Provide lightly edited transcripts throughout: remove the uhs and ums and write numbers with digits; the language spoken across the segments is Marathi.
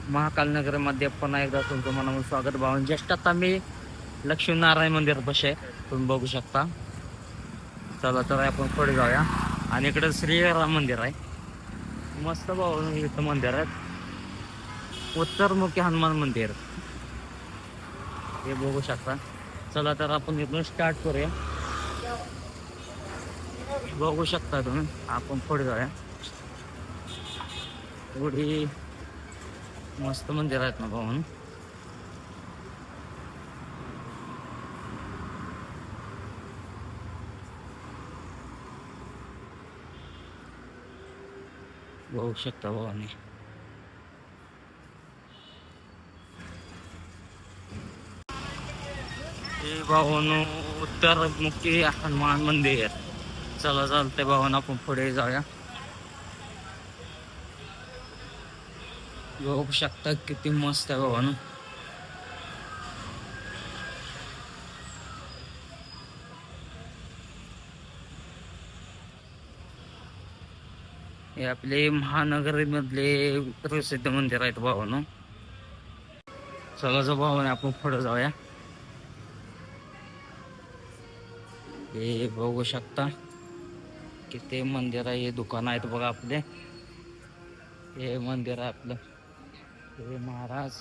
महाकाल नगरमध्ये पुन्हा एकदा तुमचं मनापासून स्वागत भावून. जस्ट आता मी लक्ष्मीनारायण मंदिर पाशी आहे, तुम्ही बघू शकता. चला तर आपण पुढे जाऊया. आणि इकडे श्रीराम मंदिर आहे, मस्त भाऊ इथं मंदिर आहे. उत्तरमुखी हनुमान मंदिर हे बघू शकता. चला तर आपण इथून स्टार्ट करूया. बघू शकता तुम्ही, आपण पुढे जाऊया. एवढी मस्त मंदिर आहेत ना भाऊन. बघू शकता भावाने. हे भावानो उत्तरमुखी हनुमान मंदिर. चला चालतंय भावानं, आपण पुढे जाऊया. बघू शकता किती मस्त आहे भावानो. हे आपले महानगरीमधले प्रसिद्ध मंदिर आहेत भावानो. चला जो भावाने आपण पुढे जाऊया. हे बघू शकता किती मंदिर आहे, हे दुकान आहेत बघा आपले. हे मंदिर आहे आपलं, हे महाराज.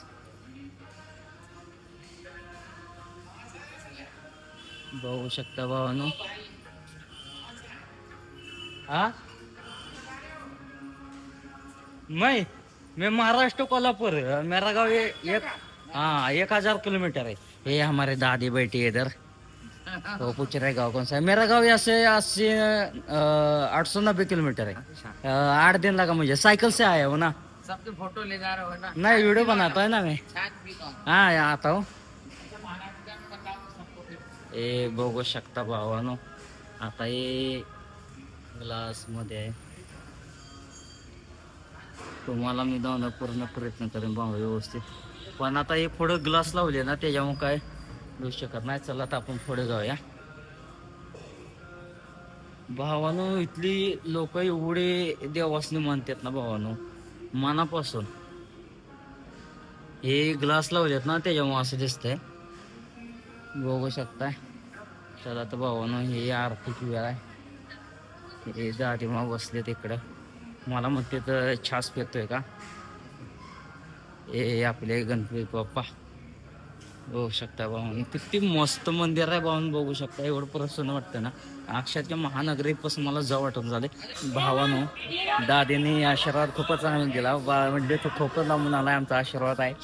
बघू शकता भावानो. हा मैं महाराष्ट्र कोल्हापुर, मेरा गाँव एक 1000 किलोमीटर है. ये हमारे दादी बेटी इधर, तो पूछ रहे गाँव कौन सा है. मेरा गाँव यहाँ से 890 किलोमीटर है. 8 दिन लगा मुझे, साइकिल से आया हूँ ना. सबके फोटो ले जा रहे हो ना. नहीं, वीडियो बनाता है ना मैं. हाँ, यहाँ आता हूँ. ये बघू शकता भावानो. आता ये ग्लास मध्ये आहे, तुम्हाला मी दावणं पूर्ण प्रयत्न करेन भाऊ व्यवस्थित. पण आता हे पुढं ग्लास लावले ना, त्याच्यामुळे काय दिसू शकत नाही. चला आता आपण पुढे जाऊया. भावानो इथली लोक एवढे देवासनी मानतात ना भावानो, मनापासून. हे ग्लास लावलेत ना, त्याच्यामुळे असं दिसतंय, बघू शकताय. चला तर भावानो, हे आर्थिक वेळ आहे. हे दादीमा बसले तिकडं, मला म्हणते तर छास पितोय का. हे आपले गणपती बाप्पा बघू शकता भाऊन. किती मस्त मंदिर आहे भाऊन, बघू शकता. एवढं प्रसन्न वाटतं ना, अक्षरशः महानगरीपासून मला जाऊ वाटून झाले भावानो. दादीने आशीर्वाद खूपच चांगला दिला. म्हणजे तो खूपच लांबून आलाय, आमचा आशीर्वाद आहे,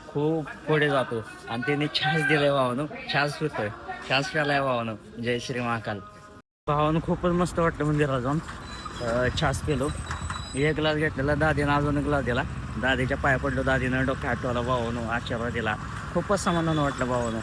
खूप पुढे जातो. आणि त्याने छास दिलाय भावानो, छास पितोय, छास प्यालाय भावानो. जय श्री महाकाल. भावानो खूपच मस्त वाटतं मंदिरात जाऊन. छास पेलो, एक ग्लास घेतलेला, दादीनं अजून एक ग्लास दिला. दादीच्या पाया पडलो, दादीनं डोक्या आठवला भावानो, आशीर्वाद दिला. खूपच समाधान वाटलं भावानो.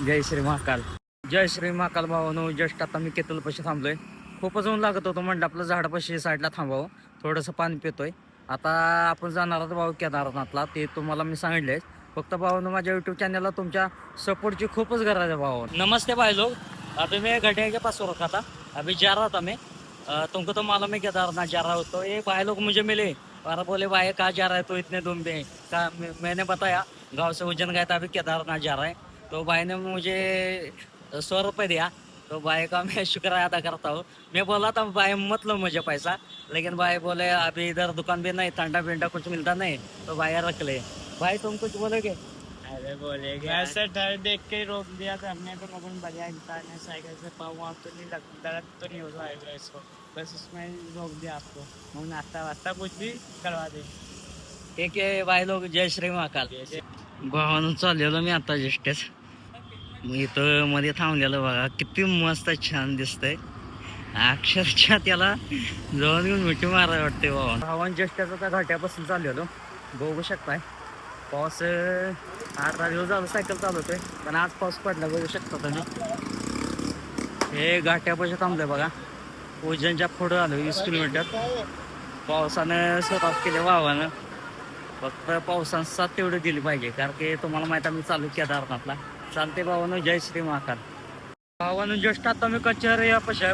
जय श्री महाकाल, जय श्री महाकाल भावानो. जस्ट आता मी केतलपाशी थांबलोय. खूपच ऊन लागत होतं, म्हणलं आपलं झाडापाशी साईडला थांबावं, थोडंसं पाणी पितोय. आता आपण जाणार आहोत भाऊ केदारनाथला, ते तुम्हाला मी सांगितलंय. फक्त भावानो माझ्या यूट्यूब चॅनलला तुमच्या सपोर्टची खूपच गरज आहे भाऊ. नमस्ते भाई लोग, अभी मैं घटिया के पास रखा था, अभी जा रहा था मैं. तुमको तो मालूम है केदारनाथ जा रहा हो. तो ये भाई लोग मुझे मिले और बोले भाई कहाँ जा रहा है तो इतने दूर में का. मैंने बताया गांव से उज्जैन गया था, अभी केदारनाथ जा रहा है. तो भाई ने मुझे 100 रुपये दिया. तो भाई का मैं शुक्रिया अदा करता हूँ. मैं बोला था भाई मत लो मुझे पैसा, लेकिन भाई बोले अभी इधर दुकान भी नहीं, ठंडा पिंडा कुछ मिलता नहीं, तो भाई रख ले. भाई तुम कुछ बोलोगे. अरे बोलेगे, ऐसे डर देख के रोक दिया था हमने. तो अपन बढ़िया इंसान है, साइकिल से पाँव वहाँ तो नहीं दर्द तो नहीं हो जाएगा इसको, बस उसमें रोक दिया आपको. मग नाश्ता वास्ता कुछ भी करवा दे. ठीक आहे भाई लोग, जय श्री महाकाल. भावानं चाललेलो मी आता जस्टच. मग इथं मध्ये थांबलेलं बघा, किती मस्त छान दिसतंय. अक्षरशः त्याला जवळ घेऊन मिठी मारायला वाटते भावा. भावान जस्टच आता घाट्यापासून चाललेलो, बघू शकताय. पाऊस 8 दिवस झालं सायकल चालवतोय, पण आज पाऊस पडला, बघू शकता तुम्ही. हे घाट्यापाशी थांबलोय बघा, उज्जैनच्या पुढं आलो 20 किलोमीटर. पावसानं सुरुवात केली भावानं. फक्त पावसानं साथ तेवढी दिली पाहिजे, कारण की तुम्हाला माहिती आहे मी चालू केदारनाथला. चालते भावानो, जय श्री महाकाल. भावानो जस्ट आता मी कचेरी या पशी आहे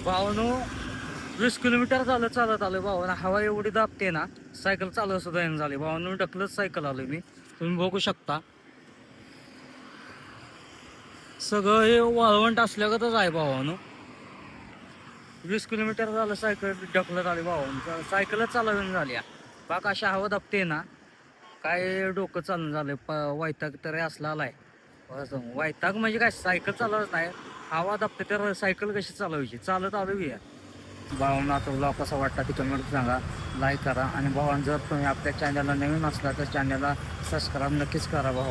भावानो. 20 किलोमीटर झालं चालत आलो भावानो. हवा एवढी दाबते ना, सायकल चालू सुद्धा येणं झाली भावानं ढकलत सायकल आलोय मी तुम्ही बघू शकता सगळं हे वाळवंट असल्यागतच आहे भावानं 20 किलोमीटर झालं सायकल ढकलत आली भावानं सायकलच चालवून झाली बाग अशी हवा दाबते ना काय डोकं चालून झालंय वैताग तरी असला आलाय वैताग म्हणजे काय सायकल चालवत नाही हवा दाबते तर सायकल कशी चालवायची चालत आलो या भावांना तो ब्लॉग कसा वाटला ते कमेंट सांगा लाईक करा आणि भावांना जर तुम्ही आपल्या चॅनलला नवीन असला तर चॅनलला सबस्क्राईब नक्कीच करा भाऊ